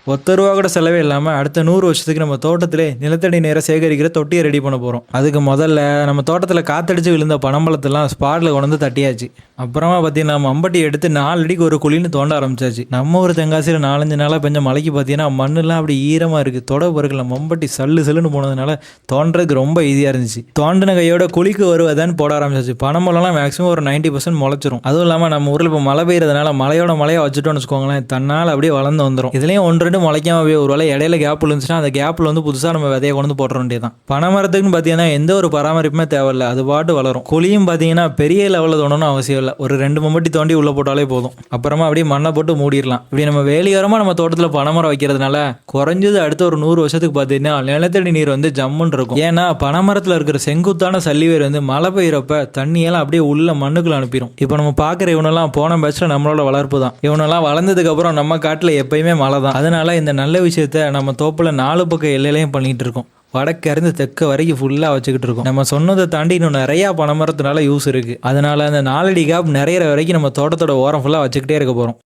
ரூபா கூட செலவே இல்லாமல் அடுத்த 100 வருஷத்துக்கு நம்ம தோட்டத்திலே நிலத்தடி நீரை சேகரிக்கிற தொட்டியை ரெடி பண்ண போகிறோம். அதுக்கு முதல்ல நம்ம தோட்டத்தில் காத்தடிச்சு விழுந்த பனம்பழத்தெல்லாம் ஸ்பாட்டில் கொண்டு வந்து தட்டியாச்சு. அப்புறமா பார்த்தீங்கன்னா மம்பட்டி எடுத்து 4 அடிக்கு ஒரு குழின்னு தோண்ட ஆரம்பிச்சாச்சு. நம்ம ஒரு தெங்காசியில் 4-5 நாளாக பெஞ்ச மழைக்கு பார்த்தீங்கன்னா மண்ணெல்லாம் அப்படி ஈரமாக இருக்குது. தொட பொருட்களை மம்பட்டி சல்லுன்னு போனதுனால தோன்றதுக்கு ரொம்ப ஈஸியாக இருந்துச்சு. தோண்டின கையோட குழிக்கு வருவதான்னு போட ஆரம்பிச்சாச்சு. பனம்பழம்லாம் மேக்ஸிமம் ஒரு 90% முளைச்சிரும். அதுவும் இல்லாமல் நம்ம ஊரில் இப்போ மழை பெய்யறதுனால மழையோட மழையை வச்சுட்டோம்னு வச்சுக்கோங்களேன், தன்னால் அப்படியே வளர்ந்து வந்துடும். இதுலேயும் 1-2 முளைக்காம ஒரு வேளை இடையில கேப் இருந்துச்சுன்னா அந்த கேப்பில் வந்து புதுசாக நம்ம விதையை கொண்டு போட்டுற வேண்டியதான். பனைமரத்துக்குன்னு பார்த்தீங்கன்னா எந்த ஒரு பராமரிப்புமே தேவையில்லை, அது பாட்டு வளரும். குழியும் பார்த்தீங்கன்னா பெரிய லெவலில் தோணும்னு அவசியம் இல்லை, ஒரு 2 மம்பட்டி தோண்டி உள்ளே போட்டாலே போதும். அப்புறமா அப்படியே மண்ணை போட்டு மூடிடலாம். இப்படி நம்ம வேலியோரமாக நம்ம தோட்டத்தில் பனைமரம் வைக்கிறதுனால குறைஞ்சது அடுத்த ஒரு 100 வருஷத்துக்கு பார்த்தீங்கன்னா நிலத்தடி நீர் வந்து ஜம்முன்னு இருக்கும். ஏன்னா பனைமரத்தில் இருக்கிற செங்குத்தான சல்லிவேர் வந்து மழை பெய்யறப்ப தண்ணியெல்லாம் அப்படியே உள்ள மண்ணுக்குள்ள அனுப்பிடும். இப்போ நம்ம பார்க்குற இவனெல்லாம் போன பேட்சில் நம்மளோட வளர்ப்பு தான். இவனெல்லாம் வளர்ந்ததுக்கு அப்புறம் நம்ம காட்டில் எப்பயுமே மழை தான். அதனால இந்த நல்ல விஷயத்த நம்ம தோப்புல 4 பக்கம் எல்லையிலையும் பண்ணிட்டு இருக்கோம். வடக்கிருந்து தெற்க வரைக்கும் ஃபுல்லாக வச்சுக்கிட்டு இருக்கோம். நம்ம சொன்னதை தாண்டி இன்னும் நிறையா பனைமரத்தினால யூஸ் இருக்குது. அதனால அந்த 4 அடி கேப் நிறையிற வரைக்கும் நம்ம தோட்டத்தோட ஓரம் ஃபுல்லாக வச்சுக்கிட்டே இருக்க போகிறோம்.